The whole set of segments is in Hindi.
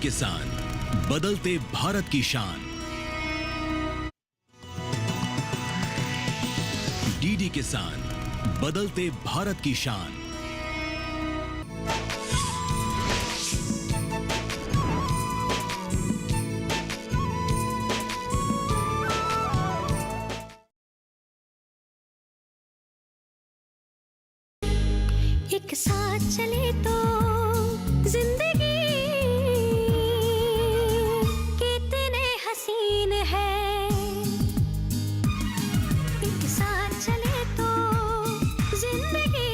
किसान, बदलते भारत की शान। डीडी किसान, बदलते भारत की शान। एक साथ चले तो जिंदगी कितने हसीन है। एक साथ चले तो जिंदगी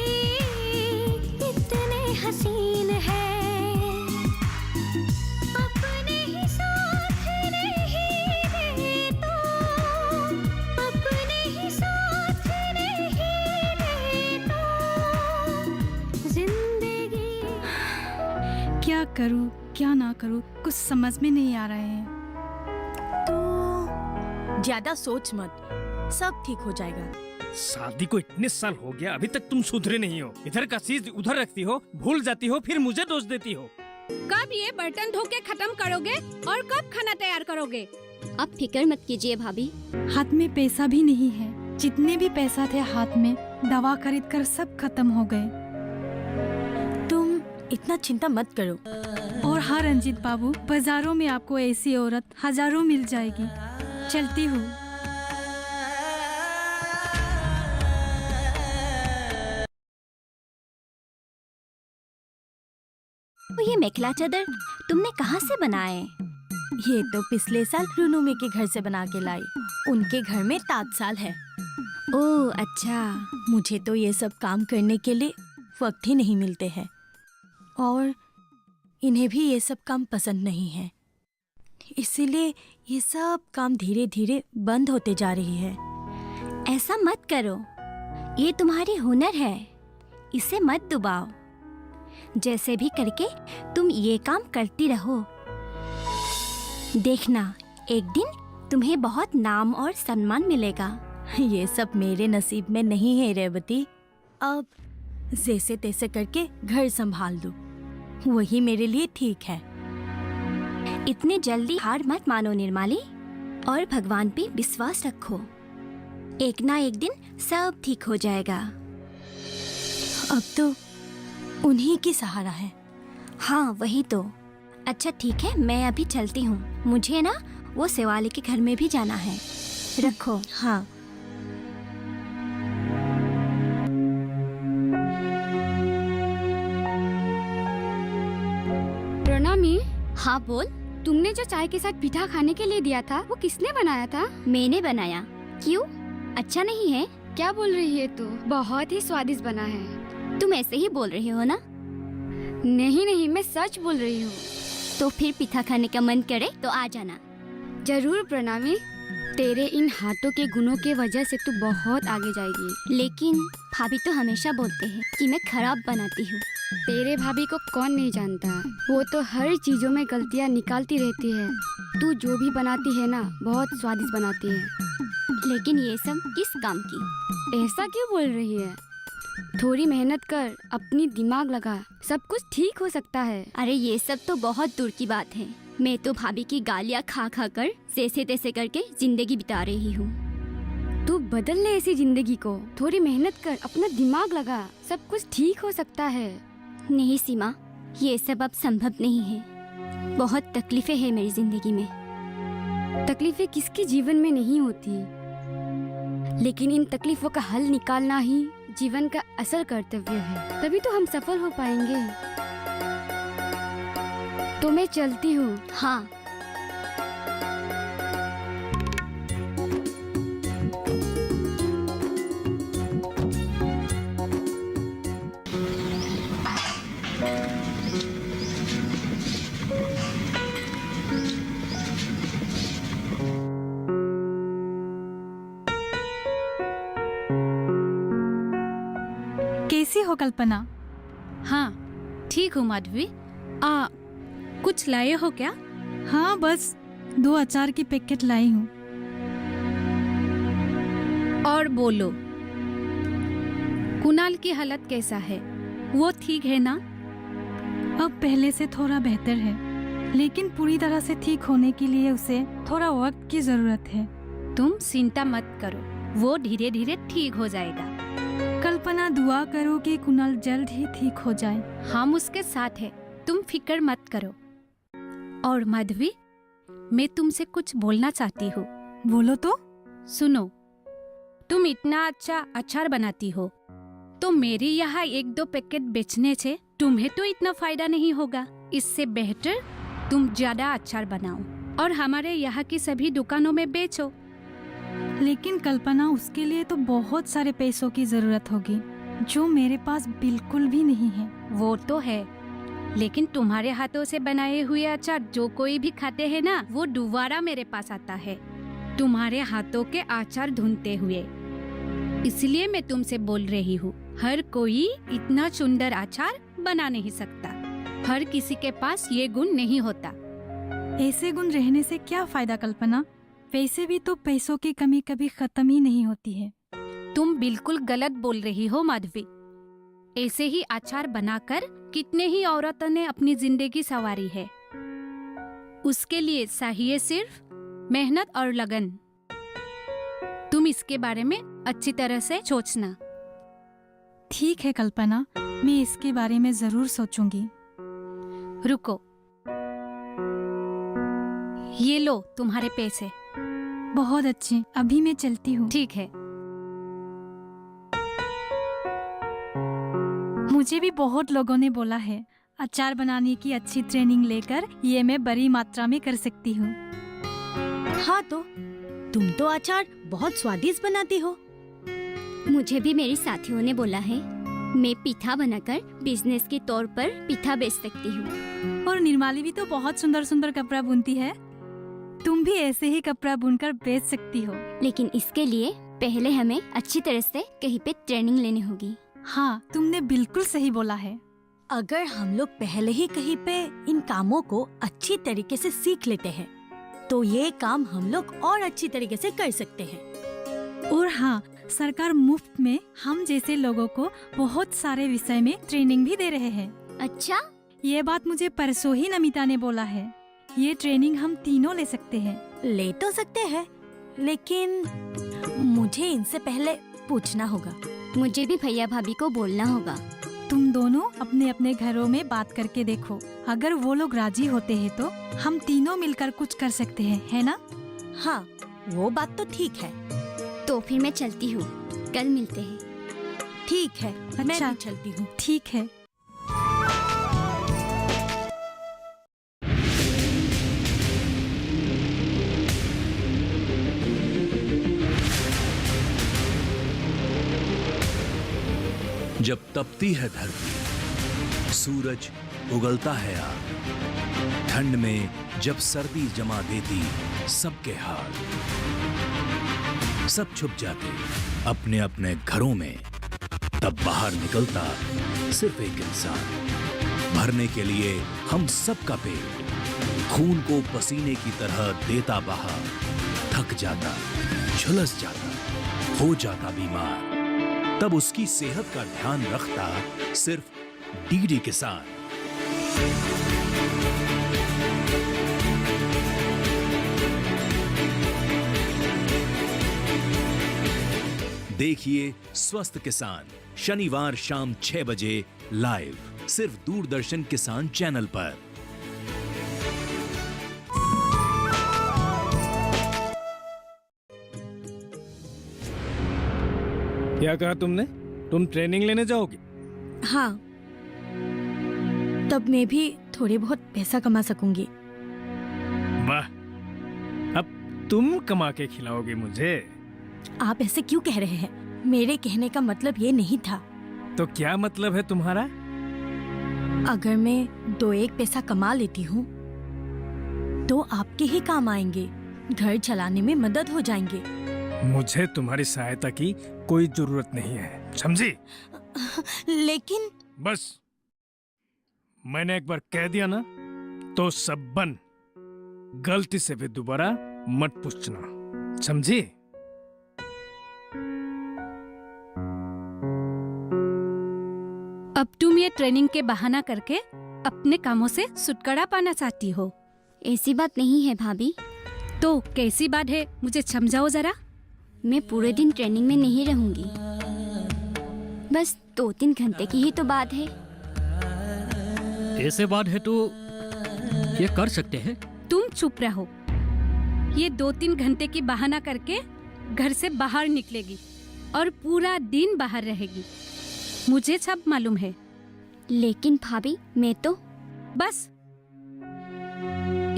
कितने हसीन है। अपने ही साथ नहीं दे तो अपने ही साथ नहीं दे तो जिंदगी। क्या करूं क्या ना करूं, कुछ समझ में नहीं आ रहा है। तो ज्यादा सोच मत, सब ठीक हो जाएगा। शादी को इतने साल हो गया, अभी तक तुम सुधरे नहीं हो। इधर का चीज उधर रखती हो, भूल जाती हो, फिर मुझे दोष देती हो। कब ये बर्तन धो के खत्म करोगे और कब खाना तैयार करोगे? अब फिक्र मत कीजिए भाभी। हाथ में पैसा भी नहीं है। जितने भी पैसा थे हाथ में, दवा खरीद कर सब खत्म हो गए। तुम इतना चिंता मत करो। और हाँ रंजीत बाबू, बाजारों में आपको ऐसी औरत हजारों मिल जाएगी। चलती हूँ। तो ये मेखला चादर तुमने कहाँ से बनाए? ये तो पिछले साल रुनुमी के घर से बना के लाई। उनके घर में ताजसाल है। ओह अच्छा। मुझे तो ये सब काम करने के लिए वक्त ही नहीं मिलते हैं, और इन्हें भी ये सब काम पसंद नहीं है। इसीलिए ये सब काम धीरे धीरे बंद होते जा रही है। ऐसा मत करो, ये तुम्हारी हुनर है, इसे मत दबाओ। जैसे भी करके तुम ये काम करती रहो। देखना एक दिन तुम्हें बहुत नाम और सम्मान मिलेगा। ये सब मेरे नसीब में नहीं है रेवती। अब जैसे तैसे करके घर संभाल दूं, वही मेरे लिए ठीक है। इतने जल्दी हार मत मानो निर्माली, और भगवान पे विश्वास रखो। एक ना एक दिन सब ठीक हो जाएगा। अब तो उन्हीं की सहारा है। हाँ वही तो। अच्छा ठीक है, मैं अभी चलती हूँ। मुझे ना वो शिवाली के घर में भी जाना है। रखो। हाँ। प्रणामी। हाँ बोल। तुमने जो चाय के साथ पीठा खाने के लिए दिया था, वो किसने बनाया था? मैंने बनाया। क्यों, अच्छा नहीं है? क्या बोल रही है तू? बहुत ही स्वादिष्ट बना है। तुम ऐसे ही बोल रही हो ना? नहीं नहीं, मैं सच बोल रही हूँ। तो फिर पीठा खाने का मन करे तो आ जाना। जरूर प्रणामी। तेरे इन हाथों के गुणों के वजह से तू बहुत आगे जाएगी। लेकिन भाभी तो हमेशा बोलते हैं कि मैं खराब बनाती हूँ। तेरे भाभी को कौन नहीं जानता, वो तो हर चीजों में गलतियाँ निकालती रहती है। तू जो भी बनाती है ना, बहुत स्वादिष्ट बनाती है। लेकिन ये सब किस काम की? ऐसा क्यों बोल रही है? थोड़ी मेहनत कर, अपनी दिमाग लगा, सब कुछ ठीक हो सकता है। अरे ये सब तो बहुत दूर की बात है। मैं तो भाभी की गालियाँ खा खा कर जैसे तैसे करके जिंदगी बिता रही हूँ। तू बदल ले ऐसी जिंदगी को। थोड़ी मेहनत कर, अपना दिमाग लगा, सब कुछ ठीक हो सकता है। नहीं सीमा, ये सब अब संभव नहीं है। बहुत तकलीफें हैं मेरी जिंदगी में। तकलीफें किसके जीवन में नहीं होती, लेकिन इन तकलीफों का हल निकालना ही जीवन का असल कर्तव्य है। तभी तो हम सफल हो पाएंगे। तो मैं चलती हूँ। हाँ। कैसी हो कल्पना? हाँ ठीक हूँ माधवी। कुछ लाए हो क्या? हाँ बस 2 अचार की पैकेट लाई हूँ। और बोलो, कुणाल की हालत कैसा है? वो ठीक है ना? अब पहले से थोड़ा बेहतर है। लेकिन पूरी तरह से ठीक होने के लिए उसे थोड़ा वक्त की जरूरत है। तुम चिंता मत करो, वो धीरे धीरे ठीक हो जाएगा। कल्पना, दुआ करो कि कुणाल जल्द ही ठीक हो जाए। हम उसके साथ हैं, तुम फिक्र मत करो। और माधवी, मैं तुमसे कुछ बोलना चाहती हूँ। बोलो तो। सुनो, तुम इतना अच्छा अचार बनाती हो, तो मेरे यहाँ 1-2 पैकेट बेचने से तुम्हें तो इतना फायदा नहीं होगा। इससे बेहतर तुम ज्यादा अचार बनाओ और हमारे यहाँ की सभी दुकानों में बेचो। लेकिन कल्पना, उसके लिए तो बहुत सारे पैसों की जरूरत होगी, जो मेरे पास बिल्कुल भी नहीं है। वो तो है, लेकिन तुम्हारे हाथों से बनाए हुए अचार जो कोई भी खाते हैं ना, वो दोबारा मेरे पास आता है, तुम्हारे हाथों के अचार ढूंढते हुए। इसलिए मैं तुमसे बोल रही हूँ, हर कोई इतना सुंदर अचार बना नहीं सकता। हर किसी के पास ये गुण नहीं होता। ऐसे गुण रहने से क्या फायदा कल्पना? वैसे भी तो पैसों की कमी कभी खत्म ही नहीं होती है। तुम बिल्कुल गलत बोल रही हो माधवी। ऐसे ही अचार बनाकर कितने ही औरतों ने अपनी जिंदगी संवारी है। उसके लिए चाहिए सिर्फ मेहनत और लगन। तुम इसके बारे में अच्छी तरह से सोचना। ठीक है कल्पना, मैं इसके बारे में जरूर सोचूंगी। रुको, ये लो तुम्हारे पैसे। बहुत अच्छे, अभी मैं चलती हूँ। ठीक है। मुझे भी बहुत लोगों ने बोला है, अचार बनाने की अच्छी ट्रेनिंग लेकर ये मैं बड़ी मात्रा में कर सकती हूँ। हाँ, तो तुम तो अचार बहुत स्वादिष्ट बनाती हो। मुझे भी मेरी साथियों ने बोला है, मैं पीठा बनाकर बिजनेस के तौर पर पीठा बेच सकती हूँ। और निर्माली भी तो बहुत सुंदर सुंदर कपड़ा बुनती है। तुम भी ऐसे ही कपड़ा बुनकर बेच सकती हो। लेकिन इसके लिए पहले हमें अच्छी तरह से कहीं पे ट्रेनिंग लेनी होगी। हाँ, तुमने बिल्कुल सही बोला है। अगर हम लोग पहले ही कहीं पे इन कामों को अच्छी तरीके से सीख लेते हैं, तो ये काम हम लोग और अच्छी तरीके से कर सकते हैं। और हाँ, सरकार मुफ्त में हम जैसे लोगों को बहुत सारे विषय में ट्रेनिंग भी दे रहे हैं। अच्छा, ये बात मुझे परसों ही नमिता ने बोला है। ये ट्रेनिंग हम तीनों ले सकते हैं। ले तो सकते हैं, लेकिन मुझे इनसे पहले पूछना होगा। मुझे भी भैया भाभी को बोलना होगा। तुम दोनों अपने अपने घरों में बात करके देखो। अगर वो लोग राजी होते हैं तो हम तीनों मिलकर कुछ कर सकते हैं, है ना? हाँ, वो बात तो ठीक है। तो फिर मैं चलती हूँ, कल मिलते हैं। ठीक है, मैं अच्छा। भी चलती हूँ। ठीक है। जब तपती है धरती, सूरज उगलता है आग, ठंड में जब सर्दी जमा देती सबके हाल, सब छुप जाते अपने अपने घरों में, तब बाहर निकलता सिर्फ एक इंसान, भरने के लिए हम सबका पेट, खून को पसीने की तरह देता बहा, थक जाता, झुलस जाता, हो जाता बीमार, तब उसकी सेहत का ध्यान रखता सिर्फ डीडी किसान। देखिए स्वस्थ किसान शनिवार शाम 6 बजे लाइव, सिर्फ दूरदर्शन किसान चैनल पर। क्या कहा तुमने? तुम ट्रेनिंग लेने जाओगी? हाँ, तब मैं भी थोड़े बहुत पैसा कमा सकूंगी। वाह, अब तुम कमा के खिलाओगी मुझे? आप ऐसे क्यों कह रहे हैं? मेरे कहने का मतलब ये नहीं था। तो क्या मतलब है तुम्हारा? अगर मैं 2-1 पैसा कमा लेती हूँ तो आपके ही काम आएंगे, घर चलाने में मदद हो जाएंगे। मुझे तुम्हारी सहायता की कोई जरूरत नहीं है, समझी? लेकिन बस मैंने एक बार कह दिया ना, तो सब बन। गलती से भी दोबारा मत पूछना, समझी? अब तुम ये ट्रेनिंग के बहाना करके अपने कामों से छुटकारा पाना चाहती हो, ऐसी बात नहीं है भाभी। तो कैसी बात है, मुझे समझाओ जरा। मैं पूरे दिन ट्रेनिंग में नहीं रहूंगी, बस 2-3 घंटे की ही तो बात है। ऐसे बात है तो ये कर सकते हैं। तुम चुप रहो। ये 2-3 घंटे की बहाना करके घर से बाहर निकलेगी और पूरा दिन बाहर रहेगी। मुझे सब मालूम है। लेकिन भाभी मैं तो बस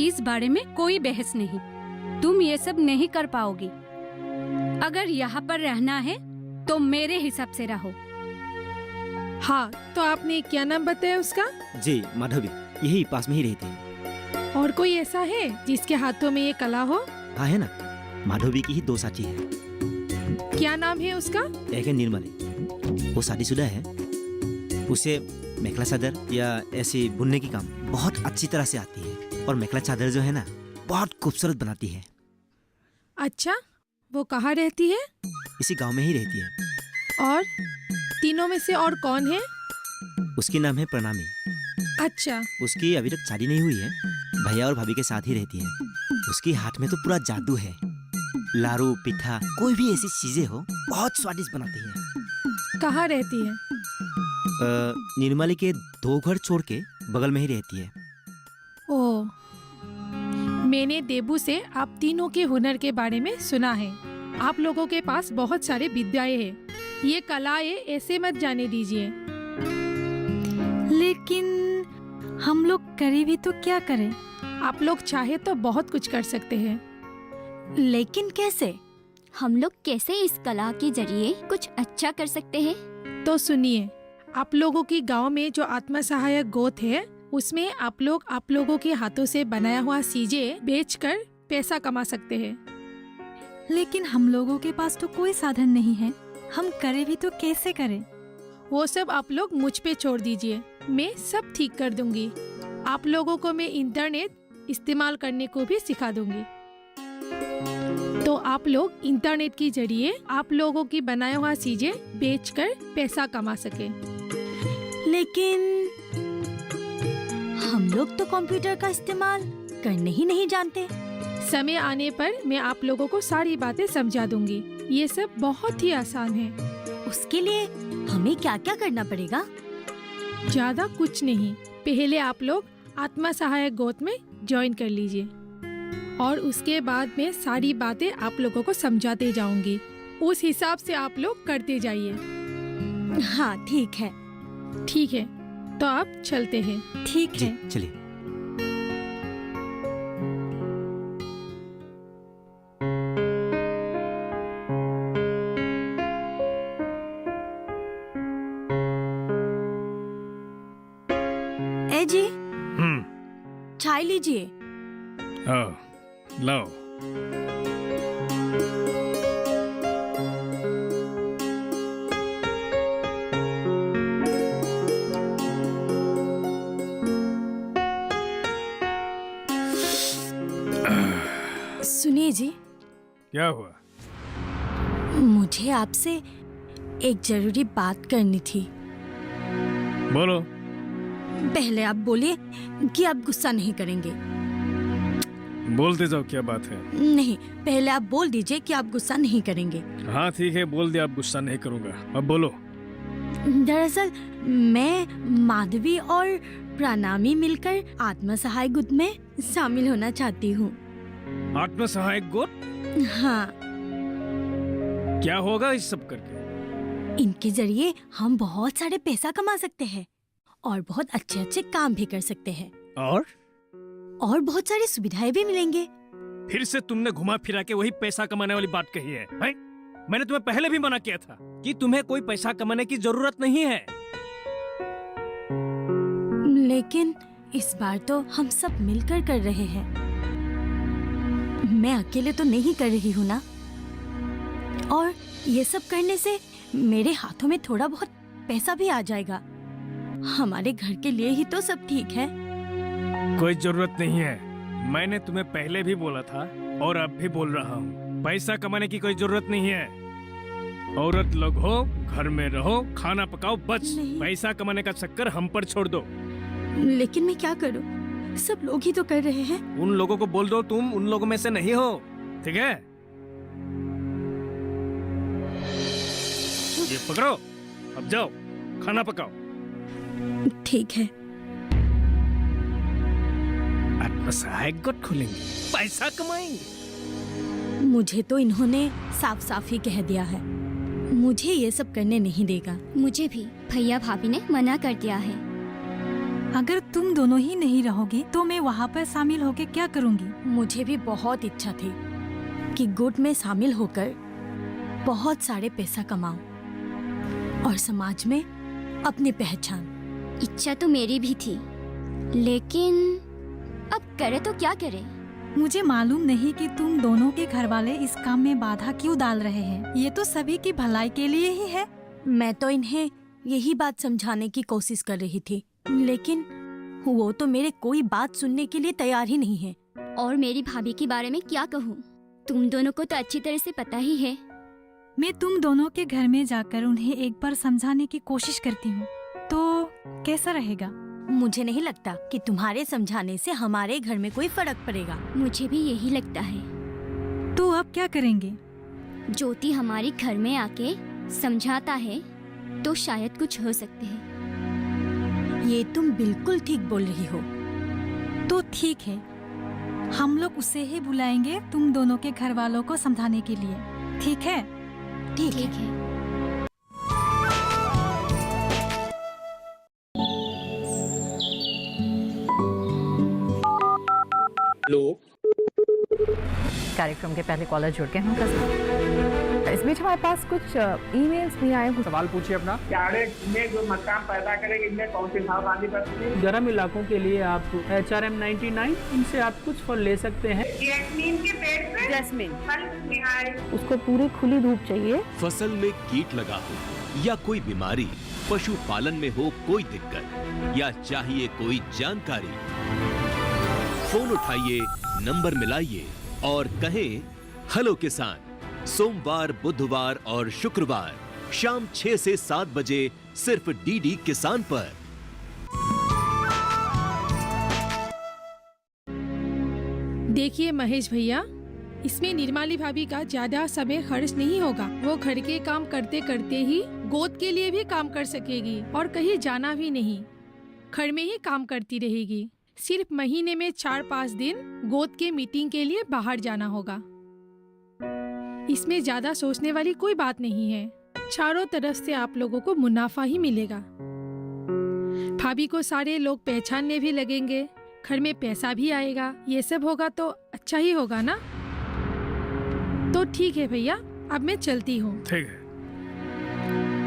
इस बारे में कोई बहस नहीं। तुम ये सब नहीं कर पाओगी। अगर यहाँ पर रहना है तो मेरे हिसाब से रहो। हाँ, तो आपने क्या नाम बताया उसका? जी माधवी, यही पास में ही रहती है। और कोई ऐसा है जिसके हाथों में ये कला हो? हाँ है ना, माधवी की ही 2 साथी है। क्या नाम है उसका? एक है निर्मली, वो शादीशुदा है। उसे मेखला चादर या ऐसी बुनने की काम बहुत अच्छी तरह से आती है, और मेखला चादर जो है ना बहुत खूबसूरत बनाती है। अच्छा, वो कहाँ रहती है? इसी गांव में ही रहती है। और तीनों में से और कौन है? उसकी नाम है प्रणामी। अच्छा, उसकी अभी तक शादी नहीं हुई है, भैया और भाभी के साथ ही रहती है। उसकी हाथ में तो पूरा जादू है। लारू पिठा कोई भी ऐसी चीजें हो बहुत स्वादिष्ट बनाती है। कहाँ रहती है? निर्मली के 2 घर छोड़ के बगल में ही रहती है। ओह, मैंने देबू से आप तीनों के हुनर के बारे में सुना है। आप लोगों के पास बहुत सारे विद्याएं हैं। ये कलाएं ऐसे मत जाने दीजिए। लेकिन हम लोग करे भी तो क्या करें? आप लोग चाहे तो बहुत कुछ कर सकते हैं। लेकिन कैसे? हम लोग कैसे इस कला के जरिए कुछ अच्छा कर सकते हैं? तो सुनिए, आप लोगों की गांव में जो आत्म सहायक गोत है, उसमें आप लोगों के हाथों से बनाया हुआ चीजें बेचकर पैसा कमा सकते हैं। लेकिन हम लोगों के पास तो कोई साधन नहीं है। हम करे भी तो कैसे करें? वो सब आप लोग मुझ पे छोड़ दीजिए, मैं सब ठीक कर दूंगी। आप लोगों को मैं इंटरनेट इस्तेमाल करने को भी सिखा दूंगी, तो आप लोग इंटरनेट के जरिए आप लोगों की बनाया हुआ चीजें बेचकर पैसा कमा सके। लेकिन हम लोग तो कंप्यूटर का इस्तेमाल करने ही नहीं जानते। समय आने पर मैं आप लोगों को सारी बातें समझा दूंगी। ये सब बहुत ही आसान है। उसके लिए हमें क्या क्या करना पड़ेगा? ज्यादा कुछ नहीं, पहले आप लोग आत्मा सहायक गोत में ज्वाइन कर लीजिए, और उसके बाद में सारी बातें आप लोगों को समझाते जाऊंगी। उस हिसाब से आप लोग करते जाइए। हाँ ठीक है। ठीक है, तो आप चलते हैं। ठीक जी है। चलिए। ए जी, चाय लीजिए। लाओ। सुनिए जी, क्या हुआ? मुझे आपसे एक जरूरी बात करनी थी। बोलो। पहले आप बोलिए कि आप गुस्सा नहीं करेंगे। बोलते जाओ, क्या बात है? नहीं, पहले आप बोल दीजिए कि आप गुस्सा नहीं करेंगे। हाँ ठीक है, बोल दिया, अब गुस्सा नहीं करूंगा। अब बोलो। दरअसल मैं माधवी और प्रणामी मिलकर आत्म सहायक गुट में शामिल होना चाहती हूँ। आत्म सहायक गोट? हाँ, क्या होगा इस सब करके? इनके जरिए हम बहुत सारे पैसा कमा सकते हैं और बहुत अच्छे अच्छे काम भी कर सकते हैं, और बहुत सारी सुविधाएं भी मिलेंगे। फिर से तुमने घुमा फिरा के वही पैसा कमाने वाली बात कही है, हैं? मैंने तुम्हें पहले भी मना किया था कि तुम्हें कोई पैसा कमाने की जरूरत नहीं है। लेकिन इस बार तो हम सब मिलकर कर रहे हैं। मैं अकेले तो नहीं कर रही हूँ ना, और ये सब करने से मेरे हाथों में थोड़ा बहुत पैसा भी आ जाएगा। हमारे घर के लिए ही तो सब ठीक है। कोई जरूरत नहीं है, मैंने तुम्हें पहले भी बोला था और अब भी बोल रहा हूँ, पैसा कमाने की कोई जरूरत नहीं है। औरत लोग हो, घर में रहो, खाना पकाओ, बस। नहीं। पैसा कमाने का चक्कर हम पर छोड़ दो। लेकिन मैं क्या करूँ? सब लोग ही तो कर रहे हैं। उन लोगों को बोल दो तुम उन लोगों में से नहीं हो, ठीक है? ये पकड़ो, अब जाओ खाना पकाओ। ठीक है। आत्मसहायक गुट खोलेंगे, पैसा कमाएंगे। मुझे तो इन्होंने साफ साफ ही कह दिया है, मुझे ये सब करने नहीं देगा। मुझे भी भैया भाभी ने मना कर दिया है। अगर तुम दोनों ही नहीं रहोगी तो मैं वहाँ पर शामिल होके क्या करूँगी? मुझे भी बहुत इच्छा थी कि गुट में शामिल होकर बहुत सारे पैसा कमाऊं और समाज में अपनी पहचान। इच्छा तो मेरी भी थी, लेकिन अब करे तो क्या करे। मुझे मालूम नहीं कि तुम दोनों के घर वाले इस काम में बाधा क्यों डाल रहे हैं। ये तो सभी की भलाई के लिए ही है। मैं तो इन्हें यही बात समझाने की कोशिश कर रही थी, लेकिन वो तो मेरे कोई बात सुनने के लिए तैयार ही नहीं है। और मेरी भाभी के बारे में क्या कहूँ, तुम दोनों को तो अच्छी तरह से पता ही है। मैं तुम दोनों के घर में जाकर उन्हें एक बार समझाने की कोशिश करती हूँ, तो कैसा रहेगा? मुझे नहीं लगता कि तुम्हारे समझाने से हमारे घर में कोई फर्क पड़ेगा। मुझे भी यही लगता है। तो अब क्या करेंगे? ज्योति हमारे घर में आके समझाता है तो शायद कुछ हो सकते हैं। ये तुम बिल्कुल ठीक बोल रही हो। तो ठीक है, हम लोग उसे ही बुलाएंगे तुम दोनों के घर वालों को समझाने के लिए, ठीक है? ठीक है। हेलो, कार्यक्रम के पहले कॉलर जुड़ गए हैं। इस बीच हमारे पास कुछ ईमेल्स भी आए हैं। सवाल पूछिए अपना। में जो मकान पैदा करेंगे इनमें कौन सी सावधानी बरतनी है? गर्म इलाकों के लिए आप HRM 99 इनसे आप कुछ फल ले सकते हैं। जैस्मीन के पेड़ पे जैस्मिन, उसको पूरी खुली धूप चाहिए। फसल में कीट लगा हो या कोई बीमारी, पशुपालन में हो कोई दिक्कत या चाहिए कोई जानकारी, फोन उठाइए, नंबर मिलाइए और कहें हेलो किसान। सोमवार, बुधवार और शुक्रवार शाम 6 से 7 बजे सिर्फ DD किसान पर। देखिए महेश भैया, इसमें निर्माली भाभी का ज्यादा समय खर्च नहीं होगा। वो घर के काम करते करते ही गोद के लिए भी काम कर सकेगी और कहीं जाना भी नहीं, घर में ही काम करती रहेगी। सिर्फ महीने में 4-5 दिन गोद के मीटिंग के लिए बाहर जाना होगा। इसमें ज्यादा सोचने वाली कोई बात नहीं है। चारों तरफ से आप लोगों को मुनाफा ही मिलेगा। भाभी को सारे लोग पहचानने भी लगेंगे, घर में पैसा भी आएगा। ये सब होगा तो अच्छा ही होगा ना? तो ठीक है भैया, अब मैं चलती हूँ। ठीक है,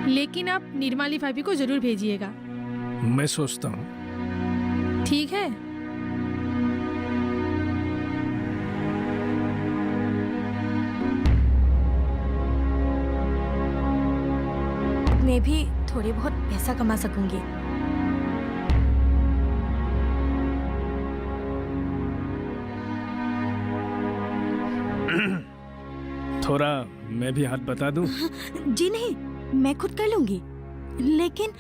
लेकिन आप निर्माली भाभी को जरूर भेजिएगा। मैं सोचता हूँ। ठीक है। मैं भी थोड़े बहुत पैसा कमा सकूंगी। थोड़ा मैं भी हाथ बता दूं? जी नहीं, मैं खुद कर लूंगी। लेकिन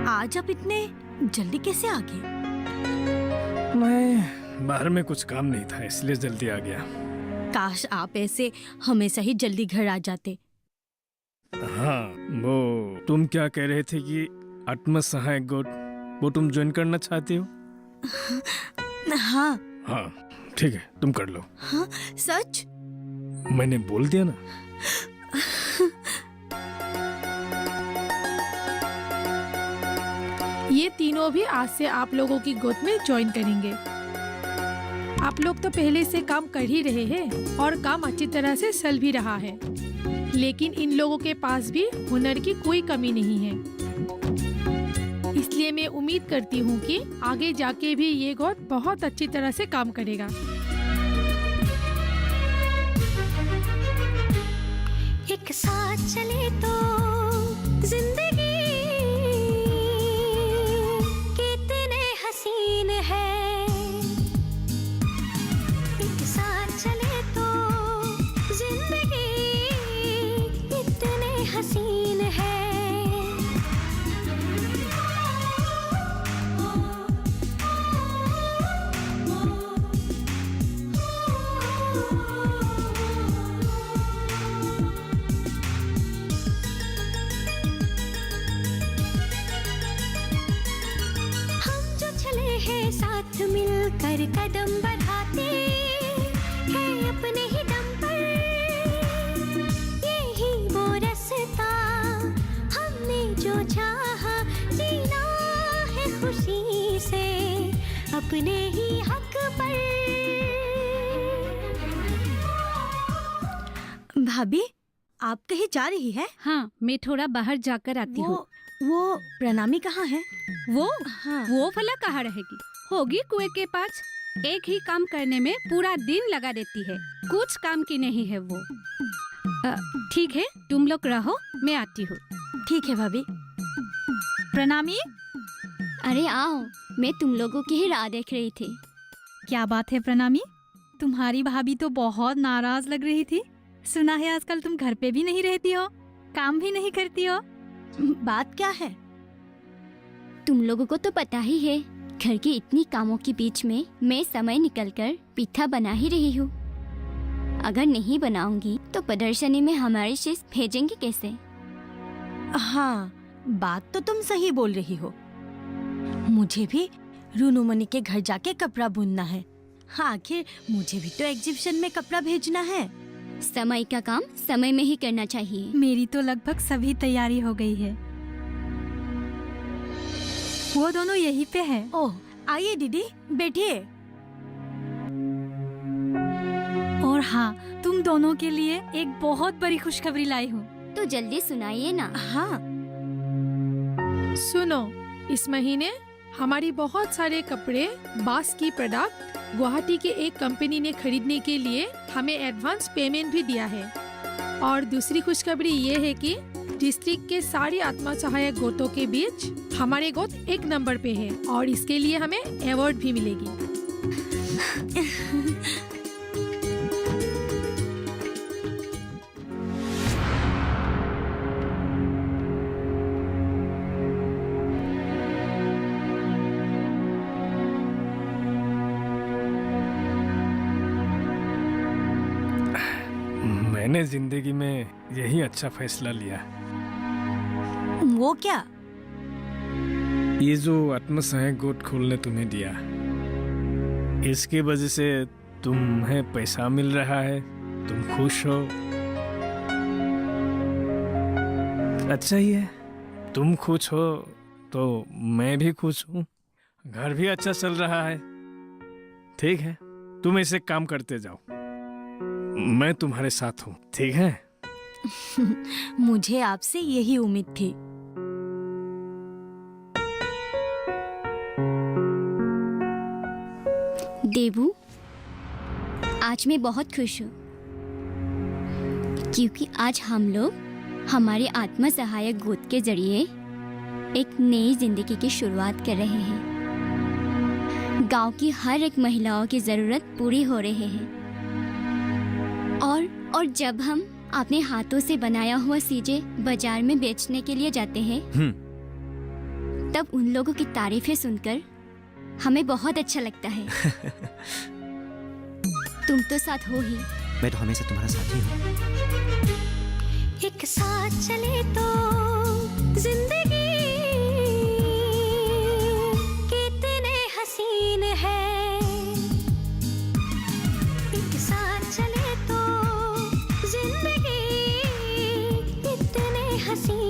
आज आप इतने जल्दी कैसे आ गए? मैं बाहर में कुछ काम नहीं था इसलिए जल्दी आ गया। काश आप ऐसे हमेशा ही जल्दी घर आ जाते। हाँ, वो तुम क्या कह रहे थे कि आत्मसहायक गुट, वो तुम ज्वाइन करना चाहती हो? हाँ। हाँ ठीक है, तुम कर लो। हाँ सच? मैंने बोल दिया ना। ये तीनों भी आज से आप लोगों की गोद में ज्वाइन करेंगे। आप लोग तो पहले से काम कर ही रहे हैं और काम अच्छी तरह से चल भी रहा है, लेकिन इन लोगों के पास भी हुनर की कोई कमी नहीं है। इसलिए मैं उम्मीद करती हूँ कि आगे जाके भी ये गोद बहुत अच्छी तरह से काम करेगा। एक साथ चले तो जिंदगी कितने हसीन है। एक साथ चले तो जिंदगी कितने हसीन है। अपने ही हक पर। भाभी, आप कहीं जा रही है? हाँ, मैं थोड़ा बाहर जाकर आती हूँ। वो प्रणामी कहाँ है? वो हाँ। वो भला कहाँ रहेगी? होगी कुएं के पास। एक ही काम करने में पूरा दिन लगा देती है, कुछ काम की नहीं है वो। ठीक है, तुम लोग रहो, मैं आती हूँ। ठीक है भाभी। प्रणामी। अरे आओ, मैं तुम लोगों की ही राह देख रही थी। क्या बात है प्रणामी, तुम्हारी भाभी तो बहुत नाराज लग रही थी। सुना है आजकल तुम घर पे भी नहीं रहती हो, काम भी नहीं करती हो। बात क्या है? तुम लोगों को तो पता ही है, घर के इतनी कामों के बीच में मैं समय निकलकर पिठा बना ही रही हूँ। अगर नहीं बनाऊंगी तो प्रदर्शनी में हमारे शिष्य भेजेंगे कैसे? हाँ, बात तो तुम सही बोल रही हो। मुझे भी रूनुमणि के घर जाके कपड़ा बुनना है। आखिर मुझे भी तो एग्जीबिशन में कपड़ा भेजना है। समय का काम समय में ही करना चाहिए। मेरी तो लगभग सभी तैयारी हो गई है। वो दोनों यहीं पे हैं। ओह, आइए दीदी, बैठिए। और हाँ, तुम दोनों के लिए एक बहुत बड़ी खुशखबरी लाई हूँ। तो जल्दी सुनाइए ना। हाँ, सुनो, इस महीने हमारी बहुत सारे कपड़े बांस की प्रोडक्ट गुवाहाटी के एक कंपनी ने खरीदने के लिए हमें एडवांस पेमेंट भी दिया है। और दूसरी खुशखबरी ये है कि डिस्ट्रिक्ट के सारे आत्मा सहायक गोतों के बीच हमारे गोत 1 नंबर पे है और इसके लिए हमें अवार्ड भी मिलेगी। मैंने जिंदगी में यही अच्छा फैसला लिया। वो क्या? ये जो आत्मसहायक गोट खोलने तुम्हें दिया, इसकी वजह से तुम्हें पैसा मिल रहा है, तुम खुश हो। अच्छा ही है, तुम खुश हो तो मैं भी खुश हूँ। घर भी अच्छा चल रहा है। ठीक है, तुम ऐसे काम करते जाओ, मैं तुम्हारे साथ हूँ। ठीक है? मुझे आपसे यही उम्मीद थी। देवू, आज मैं बहुत खुश हूँ क्योंकि आज हम लोग हमारे आत्मा सहायक गोद के जरिए एक नई जिंदगी की शुरुआत कर रहे हैं। गांव की हर एक महिलाओं की जरूरत पूरी हो रही है और जब हम अपने हाथों से बनाया हुआ चीजें बाजार में बेचने के लिए जाते हैं तब उन लोगों की तारीफें सुनकर हमें बहुत अच्छा लगता है। तुम तो साथ हो ही। मैं तो हमेशा तुम्हारा साथ ही हूँ। एक साथ चले तो जिंदगी कितने हसीन है। एक साथ चले तो जिंदगी कितने हसीन